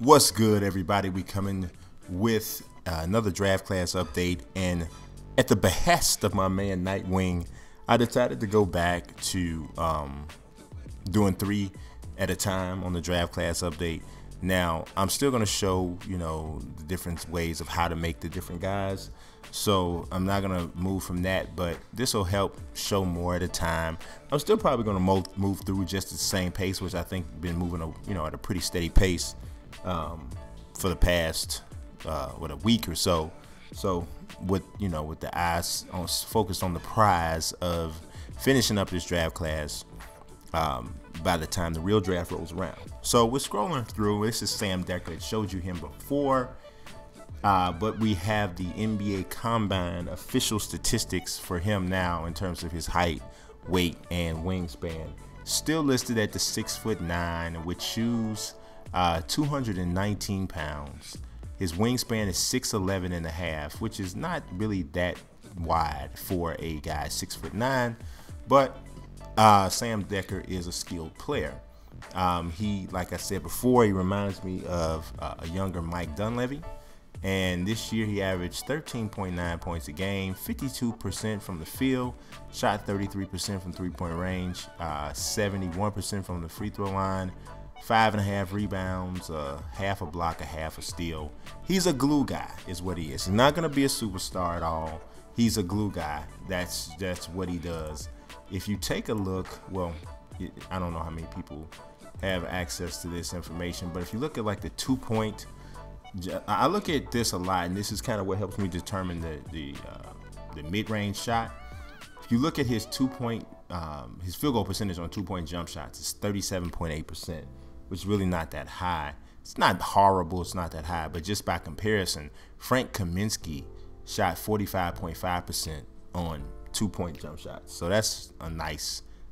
What's good, everybody? We coming with another draft class update, and at the behest of my man Nightwing, I decided to go back to doing 3 at a time on the draft class update. Now, I'm still going to show, the different ways of how to make the different guys. So I'm not going to move from that, but this will help show more at a time. I'm still probably going to move through just at the same pace, which I think been moving, at a pretty steady pace for the past a week or so. So with the eyes focused on the prize of finishing up this draft class by the time the real draft rolls around. So we're scrolling through. This is Sam Dekker. It showed you him before, but we have the NBA Combine official statistics for him now in terms of his height, weight, and wingspan. Still listed at the 6'9", with shoes 219 pounds. His wingspan is 6'11 and a half, which is not really that wide for a guy 6'9", but Sam Dekker is a skilled player. He, like I said before, he reminds me of a younger Mike Dunleavy. And this year he averaged 13.9 points a game, 52% from the field, shot 33% from three-point range, 71% from the free throw line, 5.5 rebounds, half a block, a half a steal. He's a glue guy is what he is. He's not going to be a superstar at all. He's a glue guy. That's what he does. If you take a look, well, I don't know how many people have access to this information, but if you look at like the 2-point, I look at this a lot, and this is kind of what helps me determine the mid-range shot. If you look at his 2-point, his field goal percentage on 2-point jump shots is 37.8%, which is really not that high. It's not horrible, it's not that high, but just by comparison, Frank Kaminsky shot 45.5% on 2-point jump shots. So that's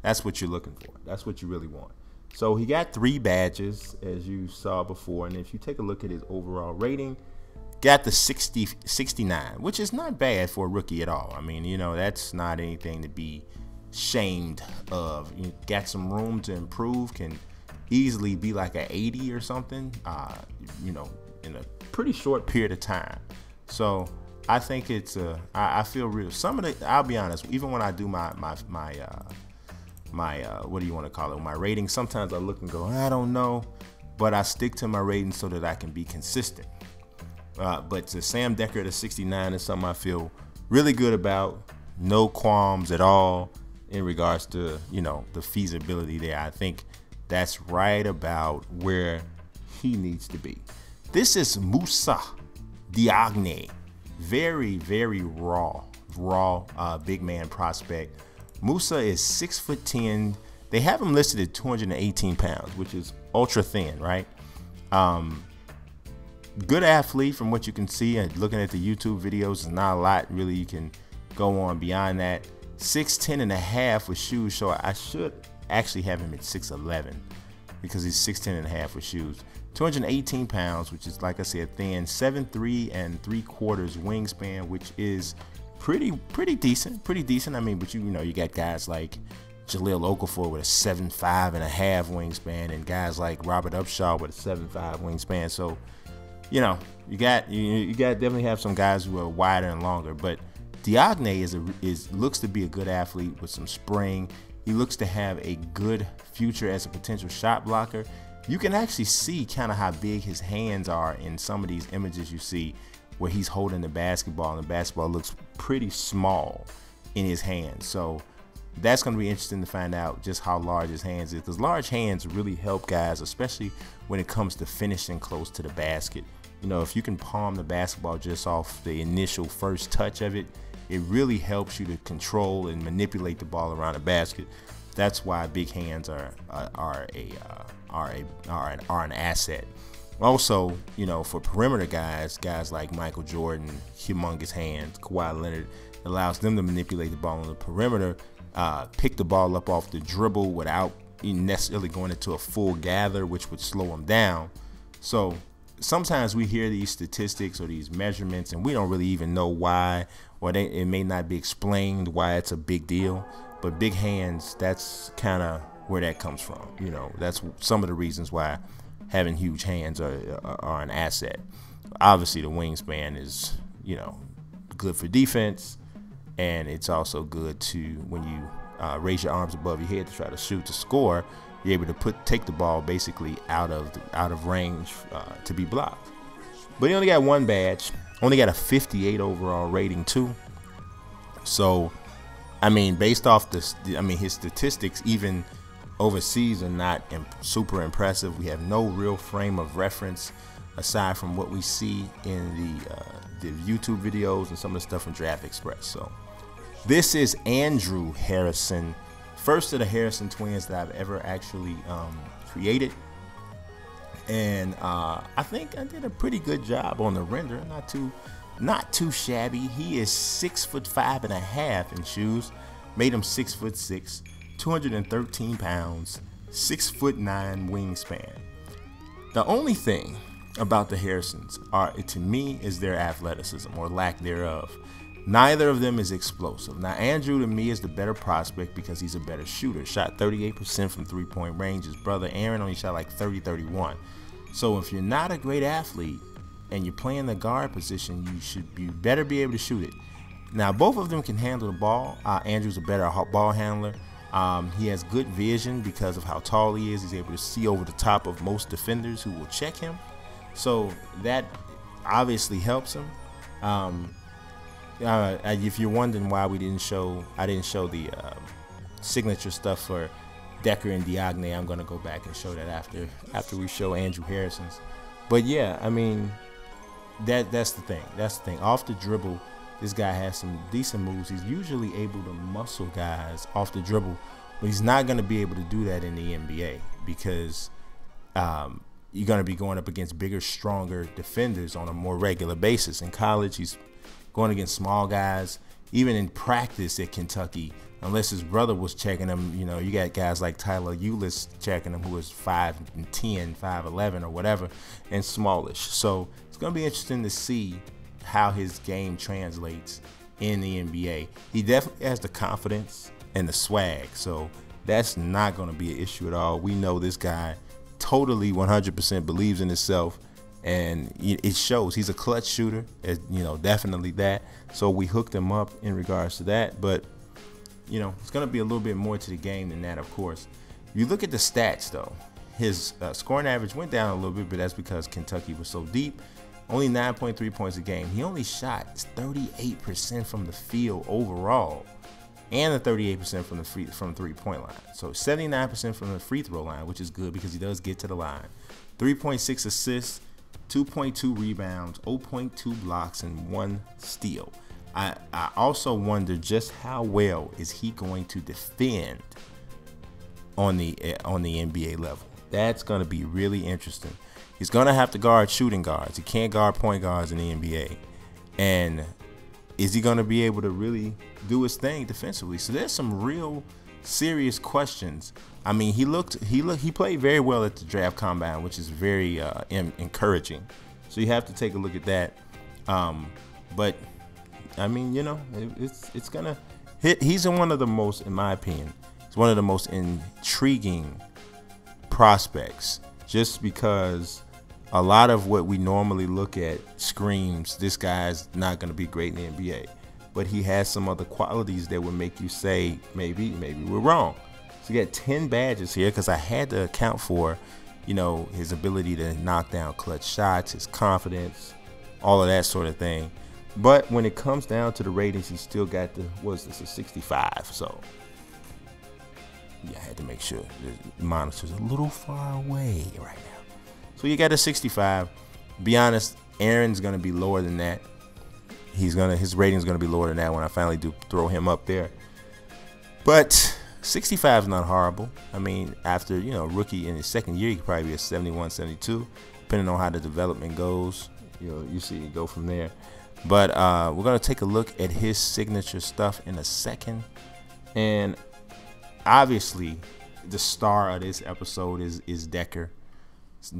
that's what you're looking for. That's what you really want. So he got 3 badges, as you saw before, and if you take a look at his overall rating, got the 69, which is not bad for a rookie at all. I mean, that's not anything to be shamed of. You got some room to improve, can easily be like an 80 or something, in a pretty short period of time. So I think it's I feel real. I'll be honest, even when I do my what do you want to call it, my rating, sometimes I look and go, I don't know, but I stick to my rating so that I can be consistent. But to Sam Dekker, the 69 is something I feel really good about. No qualms at all in regards to the feasibility there. I think that's right about where he needs to be. This is Moussa Diagne, very, very raw big man prospect. Moussa is 6'10". They have him listed at 218 pounds, which is ultra thin, right? Good athlete from what you can see, and looking at the YouTube videos, there's not a lot really you can go on beyond that. 6'10 and a half with shoes, so I should actually have him at 6'11 because he's 6'10 and a half with shoes. 218 pounds, which is, like I said, thin. 7'3 and 3/4 wingspan, which is pretty decent. I mean, but you got guys like Jahlil Okafor with a 7'5 and a half wingspan, and guys like Robert Upshaw with a 7'5 wingspan. So, you got definitely have some guys who are wider and longer. But Diagne looks to be a good athlete with some spring. He looks to have a good future as a potential shot blocker. You can actually see kind of how big his hands are in some of these images you see where he's holding the basketball, and the basketball looks pretty small in his hands. So that's going to be interesting to find out just how large his hands is, because large hands really help guys, especially when it comes to finishing close to the basket. If you can palm the basketball just off the initial first touch of it, it really helps you to control and manipulate the ball around the basket. That's why big hands are an asset. Also, for perimeter guys like Michael Jordan, humongous hands, Kawhi Leonard, allows them to manipulate the ball on the perimeter, pick the ball up off the dribble without necessarily going into a full gather, which would slow them down. So sometimes we hear these statistics or these measurements, and we don't really even know why, or it may not be explained why it's a big deal. But big hands, that's kind of where that comes from. That's some of the reasons why having huge hands are an asset. Obviously, the wingspan is, good for defense, and it's also good to when you raise your arms above your head to try to shoot to score. You're able to take the ball basically out of range to be blocked. But he only got one badge, only got a 58 overall rating too. So, I mean, based off this, his statistics even overseas are not super impressive. We have no real frame of reference aside from what we see in the YouTube videos and some of the stuff from Draft Express. So this is Andrew Harrison, first of the Harrison twins that I've ever actually created. And I think I did a pretty good job on the render. Not too shabby. He is 6'5.5" in shoes. Made him 6'6", 213 pounds, 6'9" wingspan. The only thing about the Harrisons to me, is their athleticism or lack thereof. Neither of them is explosive. Now, Andrew to me is the better prospect because he's a better shooter. Shot 38% from three-point range. His brother Aaron only shot like 30-31. So if you're not a great athlete and you're playing the guard position, you better be able to shoot it. Now, both of them can handle the ball. Andrew's a better ball handler. He has good vision because of how tall he is. He's able to see over the top of most defenders who will check him. So that obviously helps him. If you're wondering why I didn't show the signature stuff for Dekker and Diagne, I'm gonna go back and show that after we show Andrew Harrison's. But yeah, I mean, that's the thing. That's the thing. Off the dribble, this guy has some decent moves. He's usually able to muscle guys off the dribble, but he's not gonna be able to do that in the NBA because you're gonna be going up against bigger, stronger defenders on a more regular basis. In college, he's going against small guys. Even in practice at Kentucky, unless his brother was checking him, you got guys like Tyler Ulis checking him, who was 5'10", 5'11", or whatever, and smallish. So it's going to be interesting to see how his game translates in the NBA. He definitely has the confidence and the swag, so that's not going to be an issue at all. We know this guy totally 100% believes in himself, and it shows. He's a clutch shooter, definitely that. So we hooked him up in regards to that. But, it's going to be a little bit more to the game than that, of course. If you look at the stats, though, his scoring average went down a little bit, but that's because Kentucky was so deep. Only 9.3 points a game. He only shot 38% from the field overall, and the 38% from three-point line. So 79% from the free throw line, which is good because he does get to the line. 3.6 assists, 2.2 rebounds, 0.2 blocks, and 1 steal. I also wonder just how well is he going to defend on the NBA level. That's going to be really interesting. He's going to have to guard shooting guards. He can't guard point guards in the NBA. And is he going to be able to really do his thing defensively? So there's some real serious questions. I mean, he played very well at the draft combine, which is very encouraging. So you have to take a look at that. But I mean, it's gonna hit. He's one of the most, in my opinion, he's one of the most intriguing prospects, just because a lot of what we normally look at screams this guy's not going to be great in the NBA, but he has some other qualities that would make you say maybe we're wrong. So you got 10 badges here because I had to account for, his ability to knock down clutch shots, his confidence, all of that sort of thing. But when it comes down to the ratings, he still got a 65. So yeah, I had to make sure the monitor's a little far away right now. So you got a 65. Be honest, Aaron's gonna be lower than that. His rating's gonna be lower than that when I finally do throw him up there. But 65 is not horrible. I mean, after rookie in his second year, he could probably be a 71, 72, depending on how the development goes. You see it go from there. But we're gonna take a look at his signature stuff in a second. And obviously, the star of this episode is Dekker.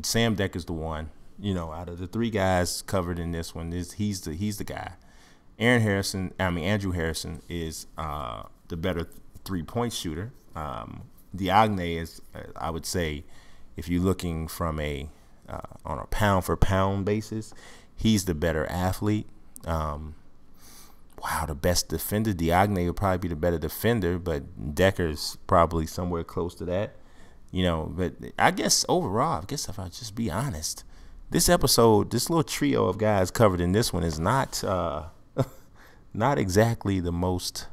Sam Dekker's the one. Out of the 3 guys covered in this one, he's the guy. Andrew Harrison is the better 3-point shooter. Diagne is, I would say, if you're looking from a on a pound for pound basis, he's the better athlete. Wow, the best defender. Diagne would probably be the better defender, but Dekker's probably somewhere close to that. You know, but I guess overall, I guess if I just be honest, this episode, this little trio of guys covered in this one is not not exactly the most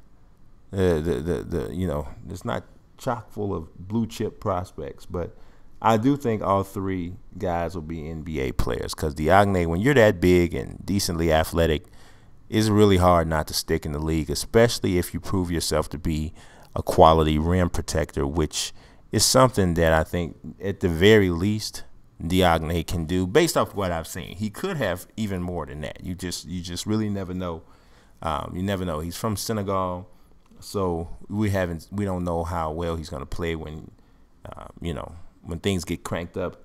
you know, it's not chock full of blue chip prospects, but I do think all three guys will be NBA players, because Diagne, when you're that big and decently athletic, it's really hard not to stick in the league, especially if you prove yourself to be a quality rim protector, which is something that I think at the very least Diagne can do based off what I've seen. He could have even more than that. You just really never know. You never know. He's from Senegal, so we don't know how well he's going to play when you know, when things get cranked up.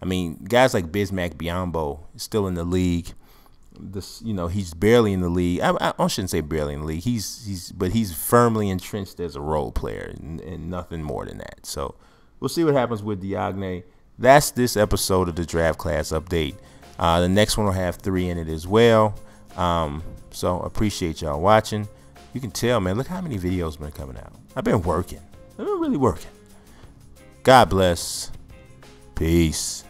I mean, guys like Bismack Biyombo is still in the league. You know, he's barely in the league. I shouldn't say barely in the league. But he's firmly entrenched as a role player and nothing more than that. So we'll see what happens with Diagne. That's this episode of the Draft Class Update. The next one will have 3 in it as well. So appreciate y'all watching. You can tell, man, look how many videos been coming out. I've been working. I've been really working. God bless. Peace.